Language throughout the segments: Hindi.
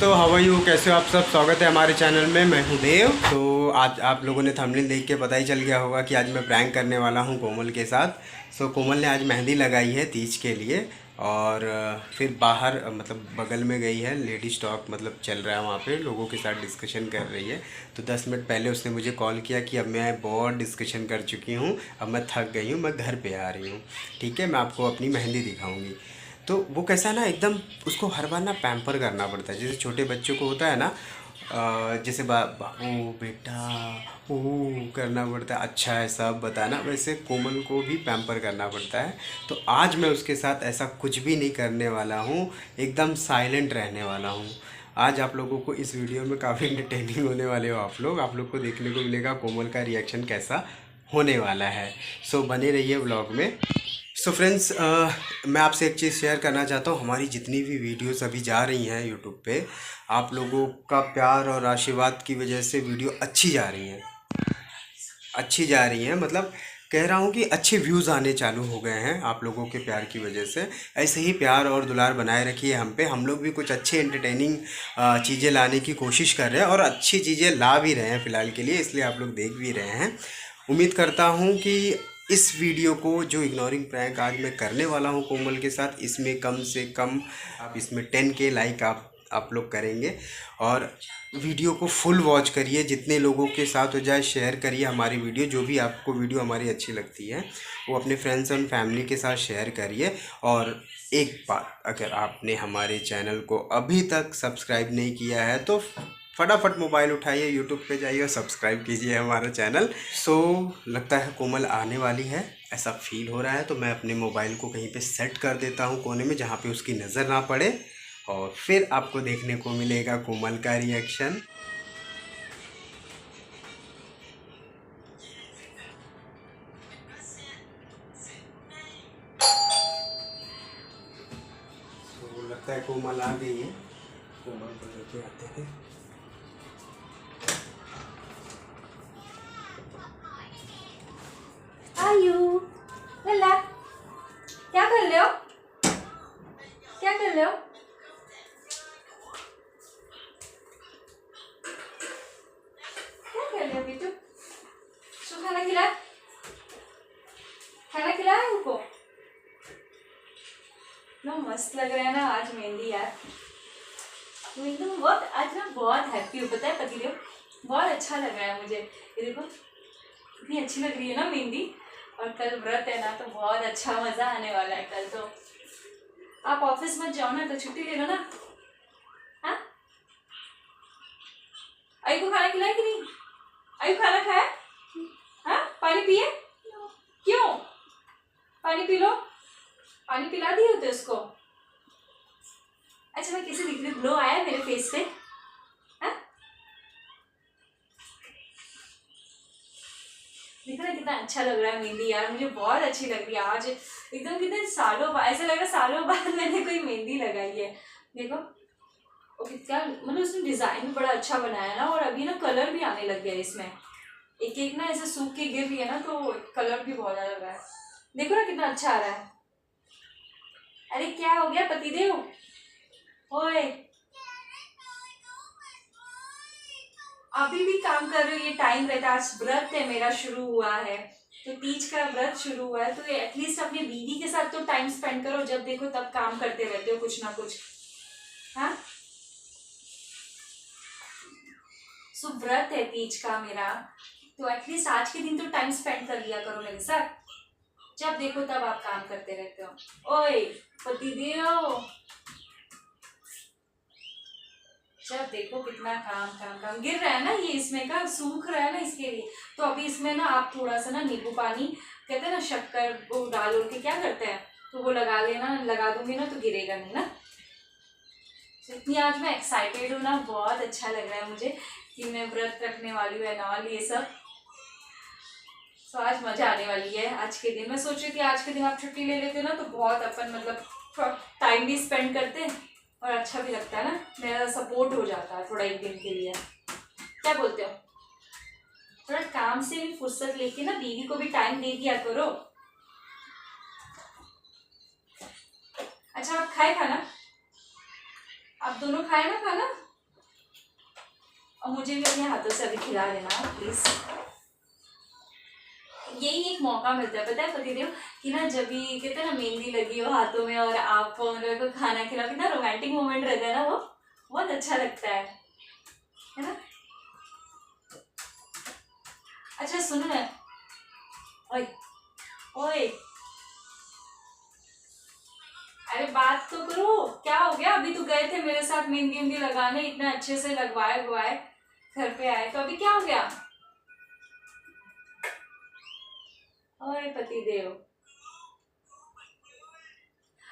दोस्तों, हाउ आर यू, कैसे हो आप सब। स्वागत है हमारे चैनल में। मैं हूं देव। तो आज आप लोगों ने थंबनेल देख के पता ही चल गया होगा कि आज मैं प्रैंक करने वाला हूं कोमल के साथ। कोमल ने आज मेहंदी लगाई है तीज के लिए। और फिर बाहर मतलब बगल में गई है, लेडीज टॉक मतलब चल रहा है, वहाँ पे लोगों के साथ डिस्कशन कर रही है। तो 10 मिनट पहले उसने मुझे कॉल किया कि अब मैं बहुत डिस्कशन कर चुकी हूँ, अब मैं थक गई हूँ, मैं घर पे आ रही हूँ। ठीक है, मैं आपको अपनी मेहंदी दिखाऊंगी। तो वो कैसा ना, एकदम उसको हर बार ना पैम्पर करना पड़ता है, जैसे छोटे बच्चों को होता है ना। जैसे बाबू बेटा ओ करना पड़ता है, अच्छा है सब बताना, वैसे कोमल को भी पैम्पर करना पड़ता है। तो आज मैं उसके साथ ऐसा कुछ भी नहीं करने वाला हूँ, एकदम साइलेंट रहने वाला हूँ। आज आप लोगों को इस वीडियो में काफ़ी इंटरटेनिंग होने वाले हो आप लोग को देखने को मिलेगा कोमल का रिएक्शन कैसा होने वाला है। बने रहिए व्लॉग में। फ्रेंड्स, मैं आपसे एक चीज़ शेयर करना चाहता हूँ। हमारी जितनी भी वीडियोस अभी जा रही हैं यूट्यूब पे, आप लोगों का प्यार और आशीर्वाद की वजह से वीडियो अच्छी जा रही हैं, मतलब कह रहा हूँ कि अच्छे व्यूज़ आने चालू हो गए हैं आप लोगों के प्यार की वजह से। ऐसे ही प्यार और दुलार बनाए रखिए हम पे। हम लोग भी कुछ अच्छे एंटरटेनिंग चीज़ें लाने की कोशिश कर रहे हैं और अच्छी चीज़ें ला भी रहे हैं फ़िलहाल के लिए, इसलिए आप लोग देख भी रहे हैं। उम्मीद करता हूँ कि इस वीडियो को, जो इग्नोरिंग प्रैंक आज मैं करने वाला हूँ कोमल के साथ, इसमें कम से कम आप इसमें 10K लाइक आप लोग करेंगे। और वीडियो को फुल वॉच करिए, जितने लोगों के साथ हो जाए शेयर करिए हमारी वीडियो। जो भी आपको वीडियो हमारी अच्छी लगती है वो अपने फ्रेंड्स एंड फैमिली के साथ शेयर करिए। और एक बात, अगर आपने हमारे चैनल को अभी तक सब्सक्राइब नहीं किया है तो फटाफट मोबाइल उठाइए, यूट्यूब पे जाइए और सब्सक्राइब कीजिए हमारा चैनल। लगता है कोमल आने वाली है, ऐसा फील हो रहा है। तो मैं अपने मोबाइल को कहीं पे सेट कर देता हूँ कोने में, जहाँ पे उसकी नज़र ना पड़े, और फिर आपको देखने को मिलेगा कोमल का रिएक्शन। तो लगता है कोमल आ गई है, कोमल को लेके आते हैं। आयु लल्ला, क्या कर रहे हो? क्या कर रहे हो? क्या कर रहे हो बेटू? सो खाना खिलाया? खाना खिलाया उनको? ना मस्त लग रहा है ना आज मेहंदी यार। तो एकदम बहुत आज ना बहुत हैप्पी हूँ, पता है पतिदेव, बहुत अच्छा लग रहा है मुझे। ये देखो कितनी अच्छी लग रही है ना मेहंदी। और कल व्रत है ना, तो बहुत अच्छा मजा आने वाला है कल। तो आप ऑफिस मत जाओ ना, तो छुट्टी ले लो ना। हाँ, आई को खाना खिलाया कि नहीं? आई खाना खाया? हाँ, पानी पिए? क्यों? पानी पी लो, पानी पिला दिए होते उसको। अच्छा, मैं कैसे दिख रही हूँ? ग्लो आया है मेरे फेस पे? हाँ, देखो ना कितना अच्छा लग रहा है मेहंदी यार, मुझे बहुत अच्छी लग रही है आज। एकदम कितने सालों बाद, ऐसा लग रहा है सालों बाद मैंने कोई मेहंदी लगाई है। देखो और कितना मतलब उसने डिजाइन भी बड़ा अच्छा बनाया ना, और अभी ना कलर भी आने लग गया है इसमें। एक एक ना ऐसे सूख के गिर रही है ना, तो कलर भी बहुत ज्यादा लग रहा है। देखो ना कितना अच्छा आ रहा है। अरे क्या हो गया पतिदेव? ओए, अभी भी काम कर रहे हो? ये टाइम रहता है, आज व्रत है मेरा शुरू हुआ है, तो तीज का व्रत शुरू हुआ है, तो एटलीस्ट अपनी बीवी के साथ तो टाइम स्पेंड करो। जब देखो तब काम करते रहते हो कुछ ना कुछ। हाँ, व्रत है तीज का मेरा, तो एटलीस्ट आज के दिन तो टाइम स्पेंड कर लिया करो मेरे साथ। जब देखो तब आप काम करते रहते हो। ओए पतिदेव, जब देखो कितना काम काम काम। गिर रहा है ना ये, इसमें का सूख रहा है ना, इसके लिए। तो अभी इसमें ना आप थोड़ा सा ना नींबू पानी, कहते हैं ना शक्कर, वो डाल के क्या करते हैं, तो वो लगा लेना, लगा दूंगी ना तो गिरेगा नहीं ना। इतनी आज मैं एक्साइटेड हूँ ना, बहुत अच्छा लग रहा है मुझे कि मैं व्रत रखने वाली हूँ एंड ऑल ये सब। आज मजा आने वाली है आज के दिन। मैं सोच रही थी आज के दिन आप छुट्टी ले लेते ना, तो बहुत अपन मतलब थोड़ा टाइम भी स्पेंड करते हैं और अच्छा भी लगता है ना, मेरा सपोर्ट हो जाता है थोड़ा एक दिन के लिए। क्या बोलते हो? थोड़ा काम से भी फुर्सत लेके ना बीवी को भी टाइम दे दिया करो। अच्छा, आप खाए खाना? आप दोनों खाए ना खाना? और मुझे भी अपने हाथों से अभी खिला देना प्लीज। यही एक मौका मिलता है पता है पतिदेव कि ना जब भी कहते हैं ना मेहंदी लगी हो हाथों में और आप मेरे को खाना खिलाओ, कितना रोमांटिक मोमेंट रहता है ना, वो बहुत अच्छा लगता है ना। अच्छा सुनो ना, ओए ओए, अरे बात तो करो, क्या हो गया? अभी तो गए थे मेरे साथ मेहंदी उंदी लगाने, इतना अच्छे से लगवाए गुवाए घर पे आए, तो अभी क्या हो गया? ओए पतिदेव,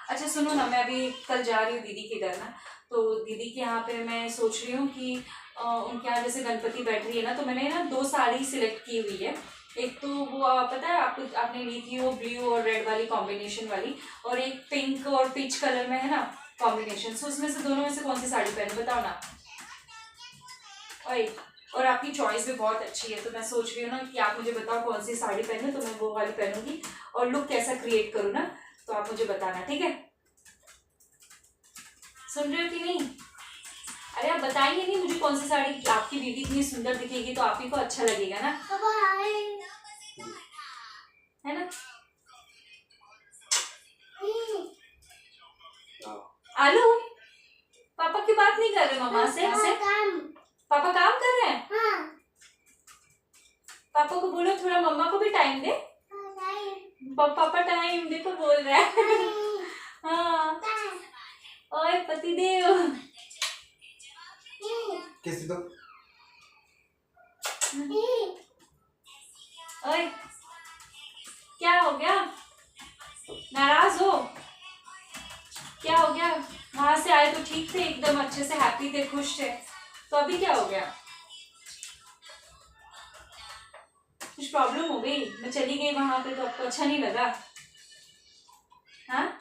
अच्छा सुनो ना, मैं अभी कल जा रही हूँ दीदी के घर ना, तो दीदी के यहाँ पे मैं सोच रही हूँ कि उनके यहाँ जैसे गणपति बैठ रही है ना, तो मैंने ना 2 साड़ी सिलेक्ट की हुई है। एक तो वो पता है आपको, आपने ली थी वो ब्लू और रेड वाली कॉम्बिनेशन वाली, और एक पिंक और पीच कलर में है ना कॉम्बिनेशन। सो उसमें से दोनों में से कौन सी साड़ी पहनूं बताओ ना। और आपकी चॉइस भी बहुत अच्छी है, तो मैं सोच रही हूँ ना कि आप मुझे बताओ कौन सी साड़ी पहनूं, तो मैं वो वाली पहनूंगी, और लुक कैसा क्रिएट करूँ ना, तो आप मुझे बताना, ठीक है? सुन रहे हो कि नहीं? अरे आप बताइए नहीं मुझे कौन सी साड़ी, आपकी दीदी इतनी सुंदर दिखेगी तो आप ही को अच्छा लगेगा ना, है ना? आलू, पापा की बात नहीं कर रहे मम्मा से ऐसे? पापा काम कर रहे हैं? पापा को बोलो थोड़ा मम्मा को भी टाइम दे। पापा टाइम देखो बोल रहा है। हाँ, ओए पतिदेव, किसी तो ओए क्या हो गया? नाराज हो? क्या हो गया? वहां से आए तो ठीक थे, एकदम अच्छे से हैप्पी थे, खुश थे, तो अभी क्या हो गया? कुछ प्रॉब्लम हो गई? मैं चली गई वहां पे तो आपको अच्छा नहीं लगा? हाँ,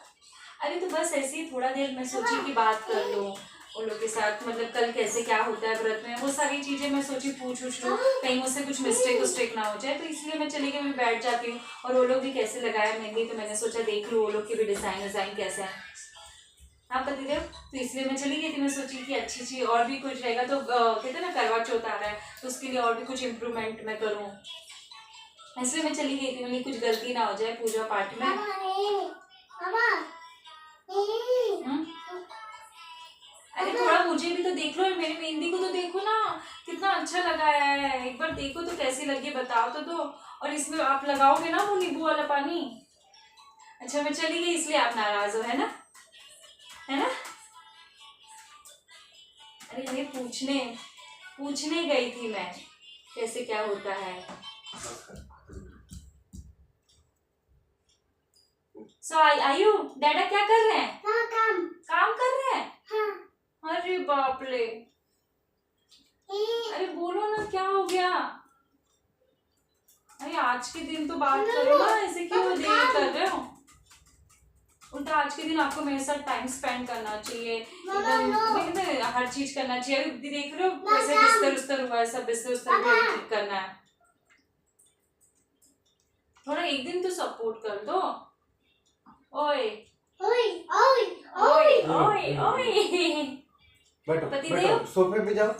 अरे तो बस ऐसे ही थोड़ा देर मैं सोची कि बात कर लूं उन लोग के साथ, मतलब कल कैसे क्या होता है व्रत में, वो सारी चीजें मैं सोची पूछ लूं, कहीं मुझसे कुछ मिस्टेक उस्टेक ना हो जाए, तो इसलिए मैं चली गई, मैं बैठ जाती हूँ। और वो लोग भी कैसे लगाया मेहंदी, तो मैंने सोचा देख लूँ वो लोग के भी डिजाइन कैसे है। हाँ पतिदेव, तो इसलिए मैं चली गई थी, मैं सोची कि अच्छी चीज और भी कुछ रहेगा, तो कहते हैं ना करवा चौथ आ रहा है, तो उसके लिए और भी कुछ इम्प्रूवमेंट मैं करूँ, इसलिए मैं चली गई थी, मैंने कुछ गलती ना हो जाए पूजा पाठ में। अरे थोड़ा मुझे भी तो देख लो, मेरी मेहंदी को तो देखो ना, कितना अच्छा लगाया है, एक बार देखो तो कैसी लगी बताओ तो दो। और इसमें आप लगाओगे ना वो नींबू वाला पानी। अच्छा मैं चली गई इसलिए आप नाराज हो, है ना? है ना? अरे ये पूछने पूछने गई थी मैं कैसे क्या होता है। सो आयु डैडा क्या कर रहे हैं? काम कर रहे हैं? अरे बाप रे, अरे बोलो ना क्या हो गया? अरे आज के दिन तो बात करो ना, ऐसे क्यों देर कर रहे हो? उल्टा आज के दिन आपको मेरे साथ टाइम स्पेंड करना चाहिए, एकदम हर चीज करना चाहिए। अभी देख रहे हो वैसे बिस्तर उस्तर हुआ है, सब बिस्तर उस्तर भी ठीक करना है, थोड़ा एक दिन तो सपोर्ट कर दो। ओए ओए ओए ओए ओए ओए, बैठो पतिदेव? बैठो सोफे पे जाओ,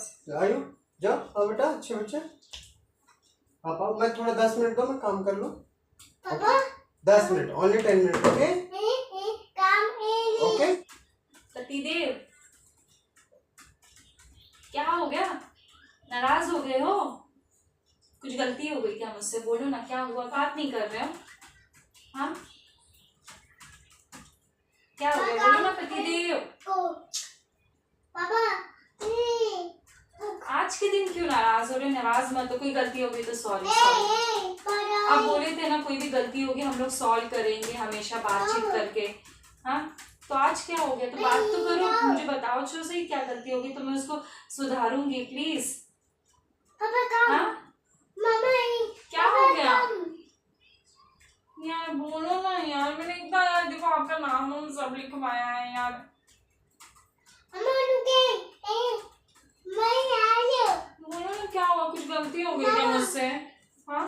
आयु जाओ, आओ बेटा अच्छे बच्चे, आप आओ, मैं थोड़ा 10 मिनट दो, मैं काम कर लूँ। 10 minute, only 10 minute, okay okay. पतिदेव क्या हो गया? नाराज हो गए हो? कुछ गलती हो गई क्या मुझसे? बोलो ना क्या हुआ, बात नहीं कर रहे हो? हाँ क्या हो गया बोलो ना पतिदेव। आज के दिन क्यों नाराज हो रहे? नाराज मत हो, कोई गलती हो गई तो सॉरी सॉरी। आप बोले थे ना कोई भी गलती होगी हम लोग सॉल्व करेंगे हमेशा बातचीत करके। हाँ तो आज क्या हो गया, तो बात तो करो, मुझे बताओ जो सही क्या गलती होगी तो मैं उसको सुधारूंगी प्लीज। हाँ क्या हो गया यार, बोलो ना यार, मैंने इतना यार देखो आपका नाम हम सब लिखवाया है यार। बोलो ना क्या हुआ, कुछ गलती हो गई क्या मुझसे? हाँ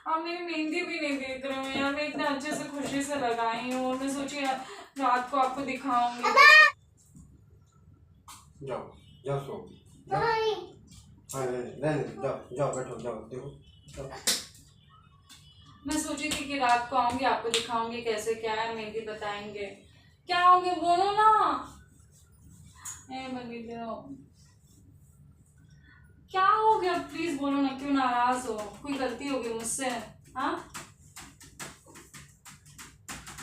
आप मेरी मेहंदी भी नहीं देख रहे हो यार, मैं इतना अच्छे से खुशी से लगाई हूँ और मैं सोची रात को आपको दिखाऊंगी। जाओ जाओ सो जाओ। हाँ जाओ जाओ बैठो जाओ देखो जाओ। मैं सोची थी कि रात को आऊंगी आपको दिखाऊंगी कैसे क्या है, मेहंदी बताएंगे। क्या हो गया बोलो ना। बनी दो, क्या हो गया प्लीज बोलो ना, क्यों नाराज हो, कोई गलती होगी मुझसे? हाँ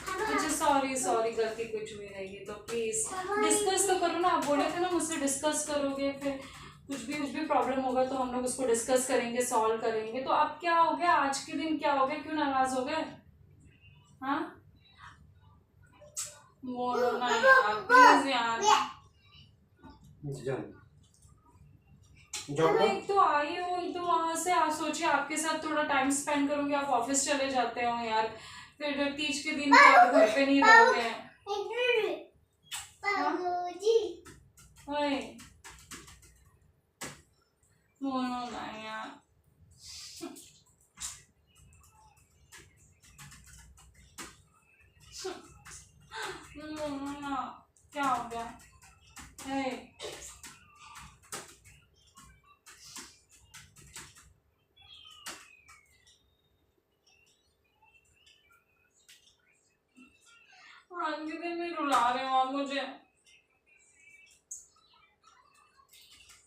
अच्छा सॉरी सॉरी, गलती कुछ भी रहेगी तो प्लीज डिस्कस तो करो ना। आप बोले थे ना मुझसे डिस्कस करोगे, फिर कुछ भी प्रॉब्लम होगा तो हम लोग उसको डिस्कस करेंगे, सॉल्व करेंगे। तो अब क्या हो गया, आज के दिन क्या हो गया, क्यों नाराज हो गए? हाँ बोलो ना यार प्लीज यार। मैं एक तो आई हूँ, एक तो वहां से आप सोचिए आपके साथ थोड़ा टाइम स्पेंड करूंगी, आप ऑफिस चले जाते हो यार, फिर तीज के दिन तो आप घर पे नहीं रहोगे। ओए बोलो ना यार। बोलो ना, क्या हो गया? आज के दिन भी रुला रहे हो आप मुझे।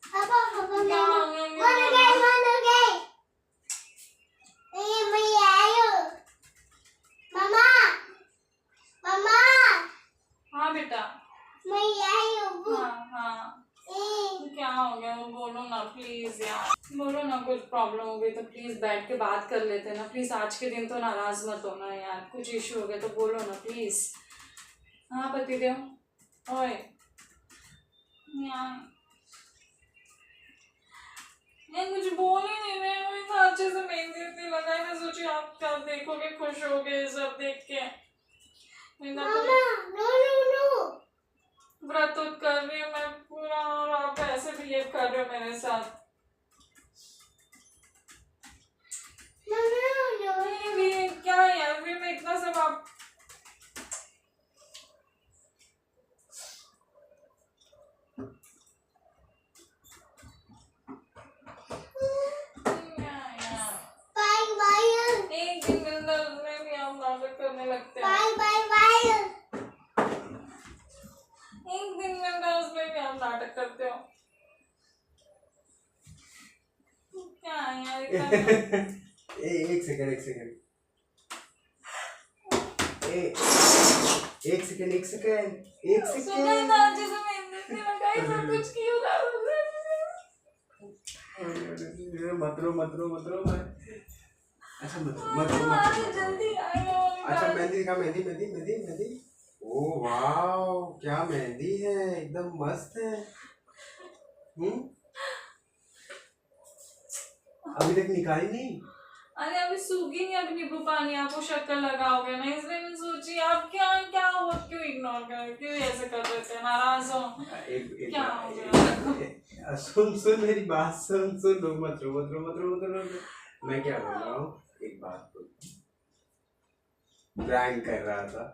क्या हो गया? हाँ बेटा हाँ हाँ क्या हो गया वो बोलो ना प्लीज यार, बोलो ना। कुछ प्रॉब्लम हो गई तो प्लीज बैठ के बात कर लेते ना प्लीज। आज के दिन तो नाराज मत होना यार, कुछ इशू हो गया तो बोलो ना प्लीज। हाँ पतिदेव ओए यार कुछ बोल ही नहीं रहे, मैं इतना अच्छे से मेहंदी इतनी लगाई, मैं सोची आप क्या देखोगे, खुश होगे सब देख के। व्रत कर रही हूँ मैं पूरा और आप ऐसे बिहेव कर रहे हो मेरे साथ। भी क्या यार, फिर मैं इतना सब आप एक दिन मिलता उसमें भी आप नाटक करने लगते हैं। एक दिन मिलता उसमें भी आप नाटक करते हो। क्या यार एक सेकंड सुना ना अच्छे से मेहंदी इतनी लगाई, सब कुछ किया मत रो अच्छा जल्दी आयो। अच्छा मेहंदी दिखा, मेहंदी। ओ वाओ क्या मेहंदी है, एकदम मस्त है। अभी तक निकाली नहीं? अरे अभी सूखी नहीं, अभी नींबू पानी आप वो शक्कर लगाओगे ना, इसलिए मैं सोची आप क्या हुआ, क्यों इग्नोर कर, क्यों ऐसे कर रहे थे, नाराज हो? क्या हो गया? सुन मेरी बात सुन रो मत रो। मैं क्या बोल रहा हूँ, एक बात बोल, प्रैंक कर रहा था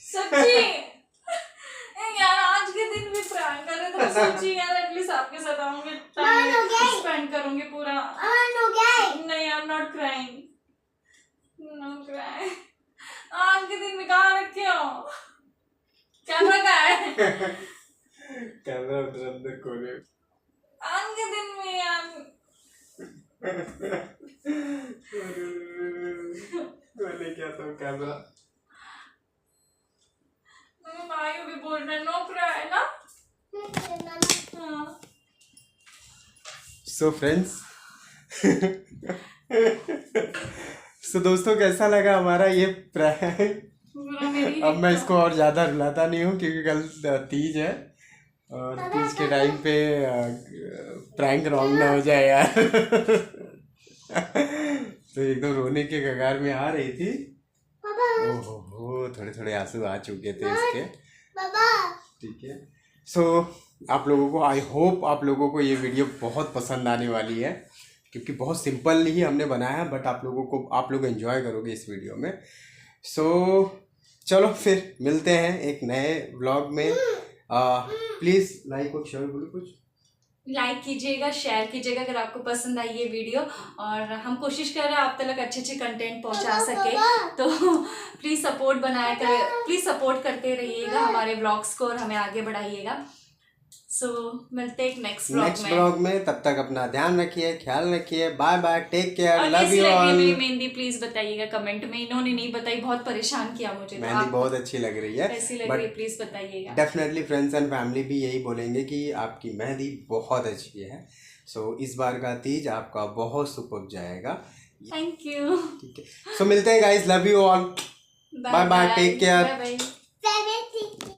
सच्ची यार, आज के दिन भी प्रैंक कर रहे थे, तो सोची यार एटलीस्ट आपके साथ आऊंगी, टाइम स्पेंड करूंगी पूरा। नहीं I am not crying, no cry. आज के दिन भी कहाँ रखे हो, कैमरा कहाँ है? कैमरा उधर अंदर कोने। आज के दिन में यार मैंने क्या था कैमरा, भाई भी बोल रहे नो क्राई ना। सो फ्रेंड्स सो दोस्तों कैसा लगा हमारा ये प्रैंक। अब मैं इसको और ज़्यादा रुलाता नहीं हूँ क्योंकि कल तीज है और तीज के टाइम पे प्रैंक रॉन्ग ना हो जाए यार। तो एकदम रोने के कगार में आ रही थी, ओहो थोड़े आंसू आ चुके थे इसके। ठीक है सो आप लोगों को, आई होप आप लोगों को ये वीडियो बहुत पसंद आने वाली है। क्योंकि बहुत सिंपल ही हमने बनाया है, बट आप लोग एंजॉय करोगे इस वीडियो में। सो चलो फिर मिलते हैं एक नए व्लॉग में। प्लीज़ लाइक और शेयर, बोलो कुछ। लाइक कीजिएगा, शेयर कीजिएगा अगर आपको पसंद आई ये वीडियो, और हम कोशिश कर रहे हैं आप तक अच्छे अच्छे कंटेंट पहुंचा सके, तो प्लीज़ सपोर्ट करते रहिएगा हमारे व्लॉग्स को और हमें आगे बढ़ाइएगा। सो मिलते हैं नेक्स्ट व्लॉग में। तब तक अपना ध्यान रखिए, ख्याल रखिए। Bye bye, take care, love you all. मेरी मेहंदी प्लीज बताइएगा कमेंट में, इन्होंने नहीं बताई, बहुत परेशान किया मुझे। मेहंदी बहुत अच्छी लग रही है, कैसी लग रही है प्लीज बताइएगा। डेफिनेटली फ्रेंड्स एंड फैमिली भी यही बोलेंगे कि आपकी मेहंदी बहुत अच्छी है। सो इस बार का तीज आपका बहुत सुपर जाएगा। Thank you. ठीक है, सो मिलते हैं guys, love you all, bye bye, take care. Bye bye.